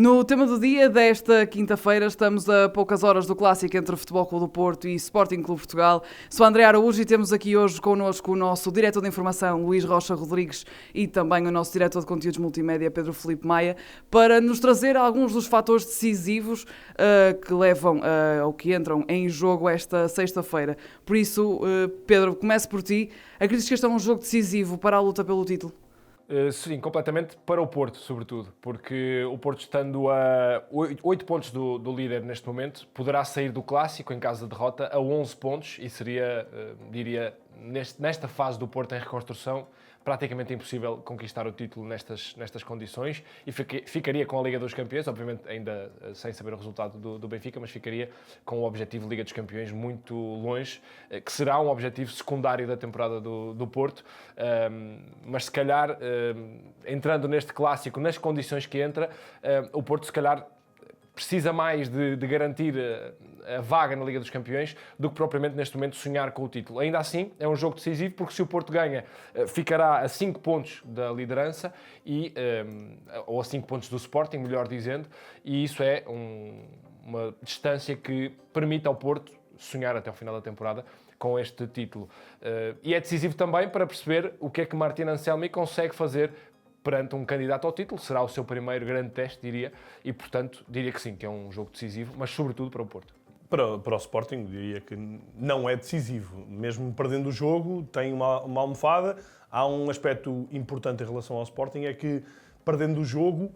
No tema do dia desta quinta-feira, estamos a poucas horas do clássico entre Futebol Clube do Porto e Sporting Clube Portugal. Sou André Araújo e temos aqui hoje connosco o nosso diretor de informação, Luís Rocha Rodrigues, e também o nosso diretor de conteúdos multimédia, Pedro Filipe Maia, para nos trazer alguns dos fatores decisivos que levam ou que entram em jogo esta sexta-feira. Por isso, Pedro, começo por ti. Acreditas que este é um jogo decisivo para a luta pelo título? Sim, completamente para o Porto, sobretudo, porque o Porto, estando a 8 pontos do líder neste momento, poderá sair do clássico em caso de derrota a 11 pontos e seria, diria, nesta fase do Porto em reconstrução, praticamente impossível conquistar o título nestas condições e ficaria com a Liga dos Campeões, obviamente ainda sem saber o resultado do Benfica, mas ficaria com o objetivo de Liga dos Campeões muito longe, que será um objetivo secundário da temporada do Porto, mas se calhar, entrando neste clássico, nas condições que entra, o Porto se calhar precisa mais de garantir a vaga na Liga dos Campeões do que propriamente neste momento sonhar com o título. Ainda assim, é um jogo decisivo porque se o Porto ganha, ficará a 5 pontos da liderança, ou a 5 pontos do Sporting, melhor dizendo, e isso é uma distância que permite ao Porto sonhar até o final da temporada com este título. E é decisivo também para perceber o que é que Martin Anselmi consegue fazer perante um candidato ao título. Será o seu primeiro grande teste, diria, e portanto diria que sim, que é um jogo decisivo, mas sobretudo para o Porto. Para o Sporting, diria que não é decisivo. Mesmo perdendo o jogo, tem uma almofada. Há um aspecto importante em relação ao Sporting, é que perdendo o jogo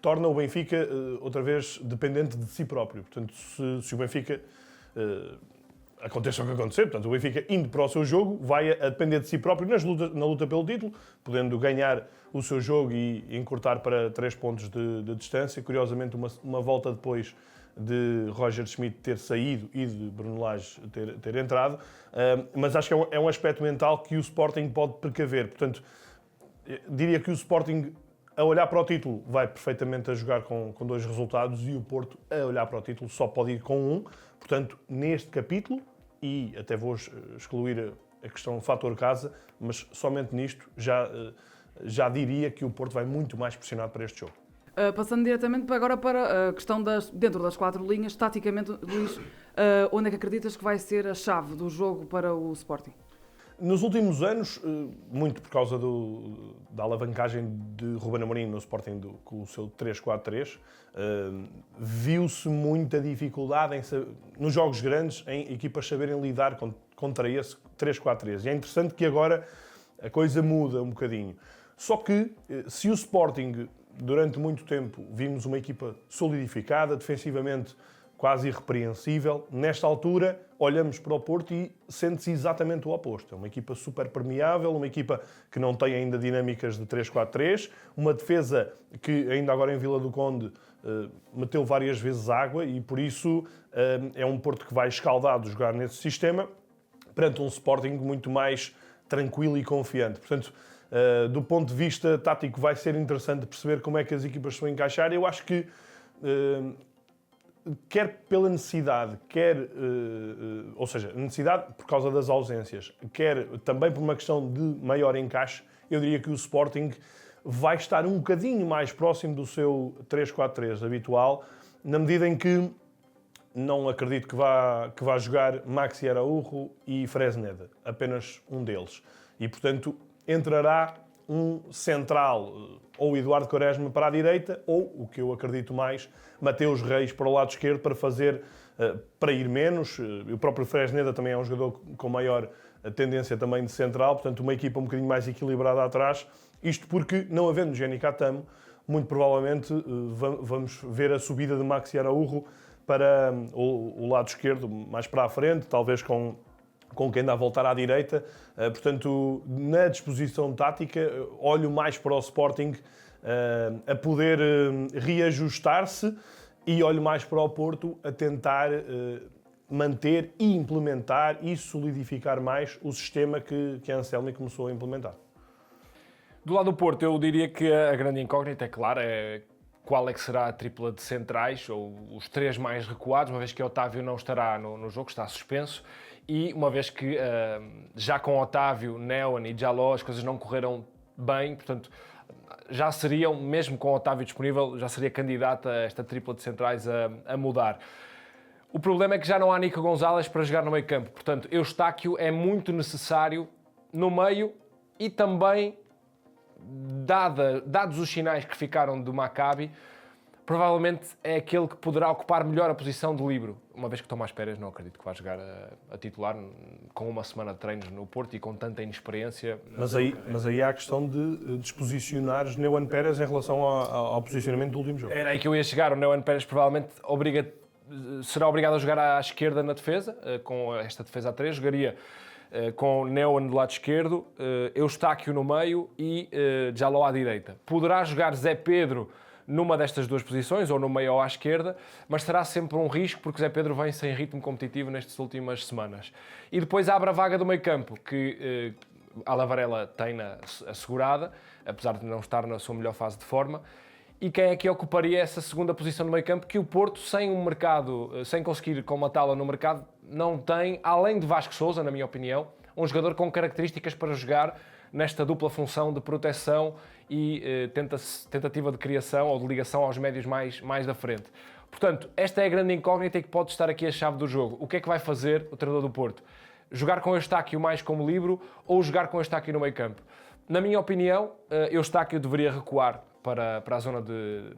torna o Benfica outra vez dependente de si próprio. Portanto, se o Benfica aconteça o que acontecer, portanto, o Benfica indo para o seu jogo vai a depender de si próprio na luta pelo título, podendo ganhar o seu jogo e encurtar para 3 pontos de distância. Curiosamente, uma volta depois de Roger Schmidt ter saído e de Bruno Lage ter entrado, mas acho que é um aspecto mental que o Sporting pode precaver. Portanto, diria que o Sporting, a olhar para o título, vai perfeitamente a jogar com 2 resultados e o Porto, a olhar para o título, só pode ir com 1. Portanto, neste capítulo, e até vou excluir a questão do fator casa, mas somente nisto já diria que o Porto vai muito mais pressionado para este jogo. Passando diretamente agora para a questão dentro das 4 linhas, taticamente, Luís, onde é que acreditas que vai ser a chave do jogo para o Sporting? Nos últimos anos, muito por causa da alavancagem de Ruben Amorim no Sporting com o seu 3-4-3, viu-se muita dificuldade nos jogos grandes em equipas saberem lidar contra esse 3-4-3. E é interessante que agora a coisa muda um bocadinho. Só que, se o Sporting, durante muito tempo, vimos uma equipa solidificada, defensivamente quase irrepreensível, nesta altura olhamos para o Porto e sente-se exatamente o oposto. É uma equipa super permeável, uma equipa que não tem ainda dinâmicas de 3-4-3, uma defesa que ainda agora em Vila do Conde meteu várias vezes água e por isso é um Porto que vai escaldado jogar nesse sistema perante um Sporting muito mais tranquilo e confiante. Portanto, do ponto de vista tático vai ser interessante perceber como é que as equipas se vão encaixar. Eu acho que quer pela necessidade, ou seja, necessidade por causa das ausências, quer também por uma questão de maior encaixe, eu diria que o Sporting vai estar um bocadinho mais próximo do seu 3-4-3 habitual, na medida em que não acredito que vá jogar Maxi Araújo e Fresneda, apenas um deles. E, portanto, entrará um central, ou Eduardo Quaresma para a direita, ou, o que eu acredito mais, Mateus Reis para o lado esquerdo para ir menos. O próprio Fresneda também é um jogador com maior tendência também de central, portanto uma equipa um bocadinho mais equilibrada atrás. Isto porque, não havendo Jenny Catamo, muito provavelmente vamos ver a subida de Maxi Araújo para o lado esquerdo, mais para a frente, talvez com quem anda a voltar à direita. Portanto, na disposição tática, olho mais para o Sporting a poder reajustar-se e olho mais para o Porto a tentar manter e implementar e solidificar mais o sistema que a Anselmi começou a implementar. Do lado do Porto, eu diria que a grande incógnita, é claro, é qual é que será a tripla de centrais, ou os 3 mais recuados, uma vez que Otávio não estará no jogo, está suspenso, e uma vez que já com Otávio, Neon e Jaló as coisas não correram bem, portanto já seriam, mesmo com o Otávio disponível, já seria candidata a esta tripla de centrais a mudar. O problema é que já não há Nico Gonzalez para jogar no meio campo, portanto, Eustáquio é muito necessário no meio e também, dados os sinais que ficaram do Maccabi, provavelmente é aquele que poderá ocupar melhor a posição de líbero. Uma vez que Tomás Pérez não acredito que vá jogar a titular com uma semana de treinos no Porto e com tanta inexperiência. Mas aí há a questão de desposicionares Neuan Pérez em relação ao posicionamento do último jogo. Era aí que eu ia chegar. O Neuan Pérez provavelmente será obrigado a jogar à esquerda na defesa, com esta defesa a 3. Jogaria com Neuan do lado esquerdo, Eustáquio no meio e Jaló à direita. Poderá jogar Zé Pedro numa destas duas posições, ou no meio ou à esquerda, mas será sempre um risco porque Zé Pedro vem sem ritmo competitivo nestas últimas semanas. E depois abre a vaga do meio campo, que Alan Varela tem assegurada, apesar de não estar na sua melhor fase de forma. E quem é que ocuparia essa segunda posição no meio campo que o Porto, sem um mercado, sem conseguir comatá-la no mercado, não tem, além de Vasco Sousa, na minha opinião, um jogador com características para jogar nesta dupla função de proteção e tentativa de criação ou de ligação aos médios mais da frente. Portanto, esta é a grande incógnita e que pode estar aqui a chave do jogo. O que é que vai fazer o treinador do Porto? Jogar com Eustáquio mais como líbero ou jogar com Eustáquio no meio campo? Na minha opinião, Eustáquio deveria recuar para a zona de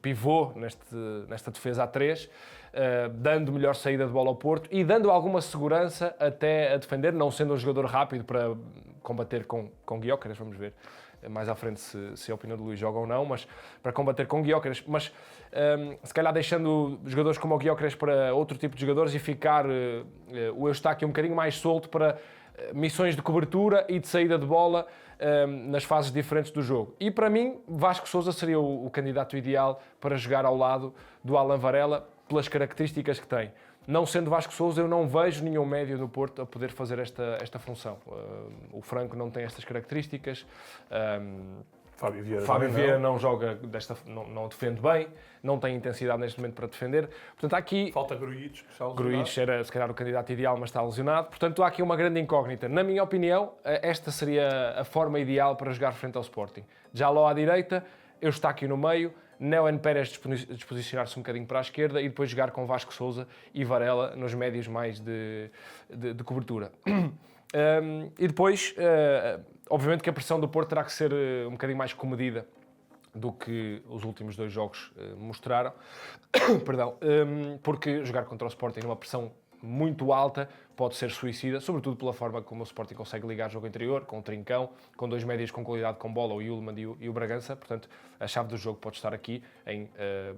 pivô nesta defesa a 3, dando melhor saída de bola ao Porto e dando alguma segurança até a defender, não sendo um jogador rápido para combater com Gyökeres, vamos ver mais à frente se a opinião do Luís joga ou não, mas para combater com Gyökeres, mas se calhar deixando jogadores como o Gyökeres para outro tipo de jogadores e ficar o Eustáquio um bocadinho mais solto para missões de cobertura e de saída de bola nas fases diferentes do jogo. E para mim, Vasco Sousa seria o candidato ideal para jogar ao lado do Alan Varela, pelas características que tem. Não sendo Vasco Sousa, eu não vejo nenhum médio no Porto a poder fazer esta função. O Franco não tem estas características. Fábio Vieira não joga, não defende bem, não tem intensidade neste momento para defender. Portanto, há aqui... Falta Grujic, que está lesionado. Grujic era, se calhar, o candidato ideal, mas está lesionado. Portanto, há aqui uma grande incógnita. Na minha opinião, esta seria a forma ideal para jogar frente ao Sporting. Jaló à direita, Eustáquio no meio, Neuan Pérez disposicionar-se um bocadinho para a esquerda e depois jogar com Vasco Sousa e Varela nos médios mais de cobertura. E depois, obviamente que a pressão do Porto terá que ser um bocadinho mais comedida do que os últimos 2 jogos mostraram. Perdão, porque jogar contra o Sporting numa pressão muito alta pode ser suicida, sobretudo pela forma como o Sporting consegue ligar o jogo interior, com o Trincão, com 2 médios com qualidade com bola, o Yulman e o Bragança. Portanto, a chave do jogo pode estar aqui em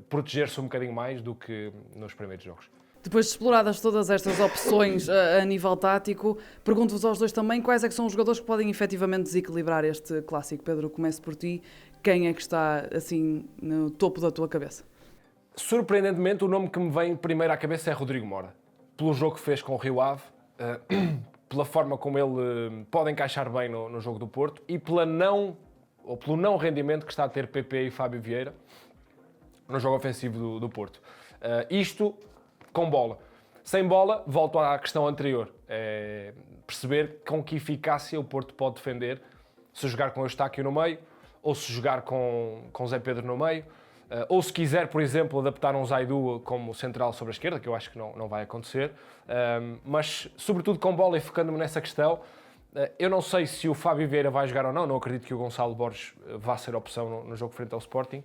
proteger-se um bocadinho mais do que nos primeiros jogos. Depois de exploradas todas estas opções a nível tático, pergunto-vos aos dois também quais é que são os jogadores que podem efetivamente desequilibrar este clássico. Pedro, começo por ti. Quem é que está assim no topo da tua cabeça? Surpreendentemente, o nome que me vem primeiro à cabeça é Rodrigo Mora. Pelo jogo que fez com o Rio Ave, pela forma como ele pode encaixar bem no jogo do Porto e pelo não rendimento que está a ter PP e Fábio Vieira no jogo ofensivo do Porto. Isto com bola. Sem bola, volto à questão anterior. É perceber com que eficácia o Porto pode defender, se jogar com Eustáquio no meio, ou se jogar com Zé Pedro no meio, ou se quiser, por exemplo, adaptar um Zaidu como central sobre a esquerda, que eu acho que não vai acontecer, mas sobretudo com bola e focando-me nessa questão. Eu não sei se o Fábio Vieira vai jogar ou não acredito que o Gonçalo Borges vá ser opção no jogo frente ao Sporting,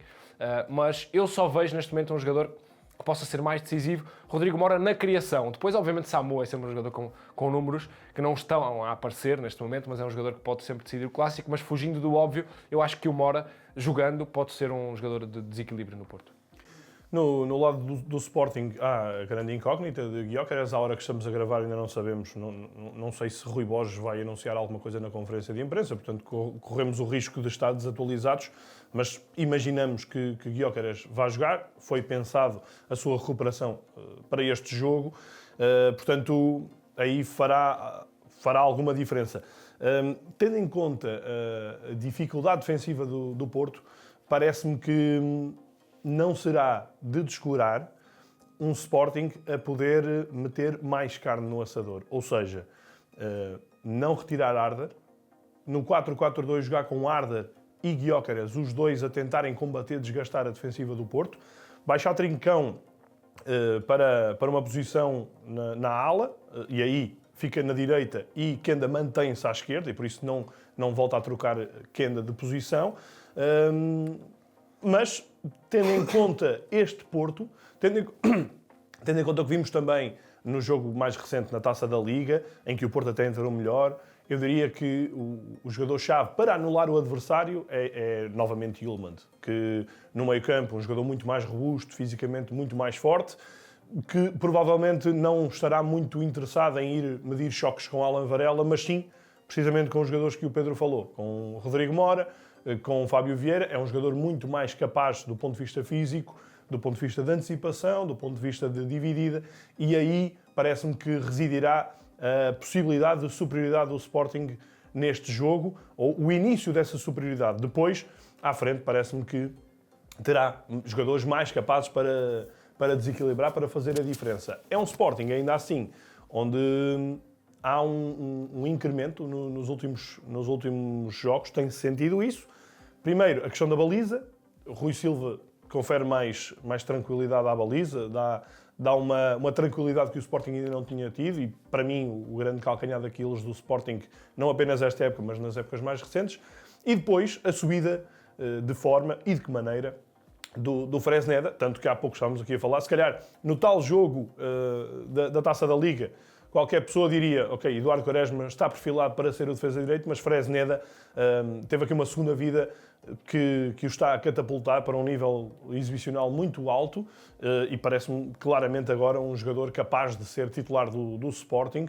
mas eu só vejo neste momento um jogador que possa ser mais decisivo, Rodrigo Mora na criação. Depois, obviamente, Samu é sempre um jogador com números que não estão a aparecer neste momento, mas é um jogador que pode sempre decidir o clássico, mas fugindo do óbvio, eu acho que o Mora, jogando, pode ser um jogador de desequilíbrio no Porto. No lado do Sporting há a grande incógnita de Gyökeres. À hora que estamos a gravar ainda não sabemos, não sei se Rui Borges vai anunciar alguma coisa na conferência de imprensa, portanto corremos o risco de estar desatualizados, mas imaginamos que Gyökeres vai jogar, foi pensado a sua recuperação para este jogo, portanto aí fará alguma diferença. Tendo em conta a dificuldade defensiva do Porto, parece-me que não será de descurar um Sporting a poder meter mais carne no assador. Ou seja, não retirar Arder. No 4-4-2 jogar com Arder e Gyökeres, os dois a tentarem combater, desgastar a defensiva do Porto. Baixar Trincão para uma posição na ala, e aí fica na direita e Kenda mantém-se à esquerda, e por isso não volta a trocar Kenda de posição. Mas, tendo em conta este Porto, tendo em conta o que vimos também no jogo mais recente na Taça da Liga, em que o Porto até entrou melhor, eu diria que o jogador-chave para anular o adversário é novamente Yulman, que no meio-campo, um jogador muito mais robusto, fisicamente muito mais forte, que provavelmente não estará muito interessado em ir medir choques com Alan Varela, mas sim, precisamente com os jogadores que o Pedro falou, com Rodrigo Mora, com Fábio Vieira. É um jogador muito mais capaz do ponto de vista físico, do ponto de vista de antecipação, do ponto de vista de dividida, e aí parece-me que residirá a possibilidade de superioridade do Sporting neste jogo, ou o início dessa superioridade. Depois, à frente, parece-me que terá jogadores mais capazes para desequilibrar, para fazer a diferença. É um Sporting, ainda assim, onde há um incremento nos últimos jogos, tem-se sentido isso. Primeiro, a questão da baliza. Rui Silva confere mais tranquilidade à baliza, dá uma tranquilidade que o Sporting ainda não tinha tido, e para mim o grande calcanhar daqueles do Sporting, não apenas esta época, mas nas épocas mais recentes. E depois a subida de forma e de que maneira do Fresneda, tanto que há pouco estávamos aqui a falar, se calhar no tal jogo da Taça da Liga, qualquer pessoa diria, ok, Eduardo Quaresma está perfilado para ser o defesa direito, mas Fresneda teve aqui uma segunda vida que o está a catapultar para um nível exibicional muito alto, e parece-me claramente agora um jogador capaz de ser titular do Sporting.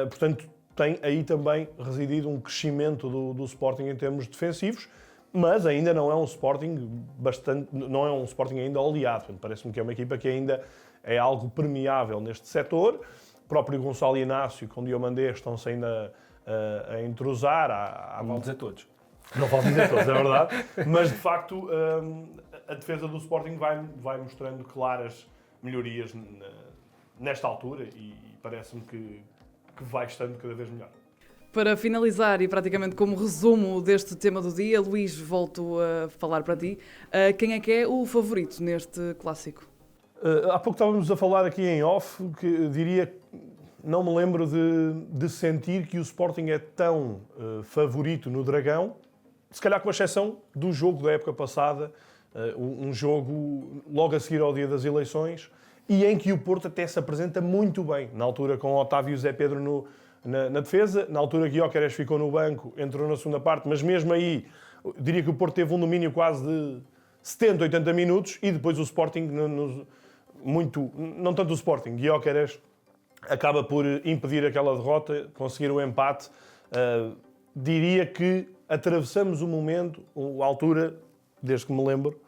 Portanto, tem aí também residido um crescimento do Sporting em termos defensivos, mas ainda não é um Sporting ainda oleado. Parece-me que é uma equipa que ainda é algo permeável neste setor. O próprio Gonçalo Inácio com Diomandé estão-se ainda a entrosar. Não vale dizer todos. Não vale dizer todos, é verdade. Mas, de facto, a defesa do Sporting vai mostrando claras melhorias nesta altura, e parece-me que vai estando cada vez melhor. Para finalizar, e praticamente como resumo deste tema do dia, Luís, volto a falar para ti. Quem é que é o favorito neste clássico? Há pouco estávamos a falar aqui em off, que diria, não me lembro de sentir que o Sporting é tão favorito no Dragão, se calhar com exceção do jogo da época passada, um jogo logo a seguir ao dia das eleições, e em que o Porto até se apresenta muito bem, na altura com Otávio e Zé Pedro na defesa, na altura que Gyökeres ficou no banco, entrou na segunda parte, mas mesmo aí, diria que o Porto teve um domínio quase de 70, 80 minutos, e depois o Sporting, não tanto o Sporting, Gyökeres acaba por impedir aquela derrota, conseguir o empate. Diria que atravessamos um momento, a altura, desde que me lembro,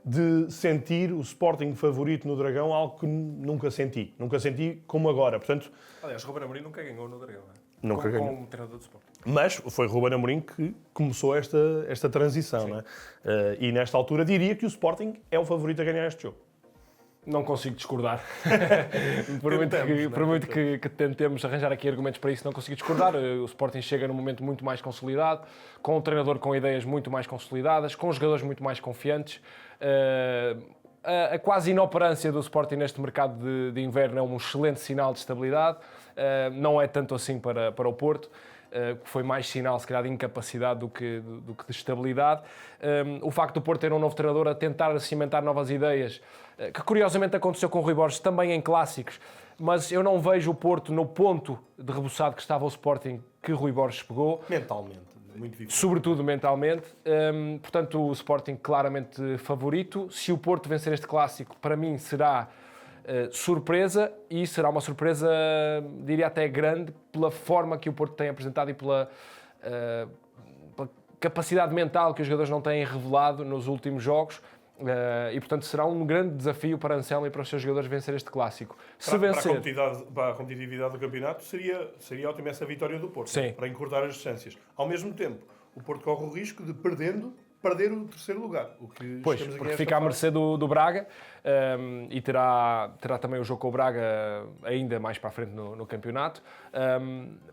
de sentir o Sporting favorito no Dragão, algo que nunca senti. Nunca senti como agora. Portanto, aliás, Ruben Amorim nunca ganhou no Dragão, não é? Nunca ganhou. Como treinador de Sporting. Mas foi Ruben Amorim que começou esta transição. Não é? E nesta altura diria que o Sporting é o favorito a ganhar este jogo. Não consigo discordar. por muito que tentemos arranjar aqui argumentos para isso, não consigo discordar. O Sporting chega num momento muito mais consolidado, com um treinador com ideias muito mais consolidadas, com jogadores muito mais confiantes. A quase inoperância do Sporting neste mercado de inverno é um excelente sinal de estabilidade. Não é tanto assim para o Porto, que foi mais sinal, se calhar, de incapacidade do que de estabilidade. O facto do Porto ter um novo treinador a tentar cimentar novas ideias, que curiosamente aconteceu com o Rui Borges também em clássicos, mas eu não vejo o Porto no ponto de rebuçado que estava o Sporting que Rui Borges pegou. Mentalmente, muito difícil. Sobretudo mentalmente. Portanto, o Sporting claramente favorito. Se o Porto vencer este clássico, para mim será surpresa, e será uma surpresa, diria até grande, pela forma que o Porto tem apresentado e pela capacidade mental que os jogadores não têm revelado nos últimos jogos. E portanto será um grande desafio para Anselmo e para os seus jogadores vencer este clássico. Se vencer... para a competitividade do campeonato seria ótima essa vitória do Porto. Sim. Para encurtar as distâncias. Ao mesmo tempo, o Porto corre o risco de perder o terceiro lugar. Pois, porque fica à mercê do Braga, e terá também o jogo com o Braga ainda mais para a frente no campeonato.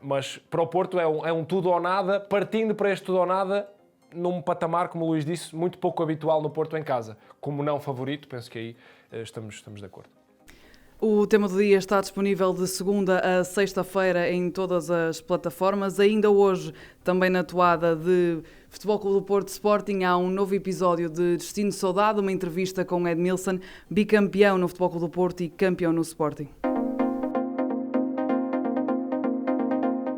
Mas para o Porto é um tudo ou nada. Partindo para este tudo ou nada, num patamar, como o Luís disse, muito pouco habitual no Porto em casa. Como não favorito, penso que aí estamos de acordo. O tema do dia está disponível de segunda a sexta-feira em todas as plataformas. Ainda hoje, também na toada de Futebol Clube do Porto Sporting, há um novo episódio de Destino Saudade, uma entrevista com Edmilson, bicampeão no Futebol Clube do Porto e campeão no Sporting.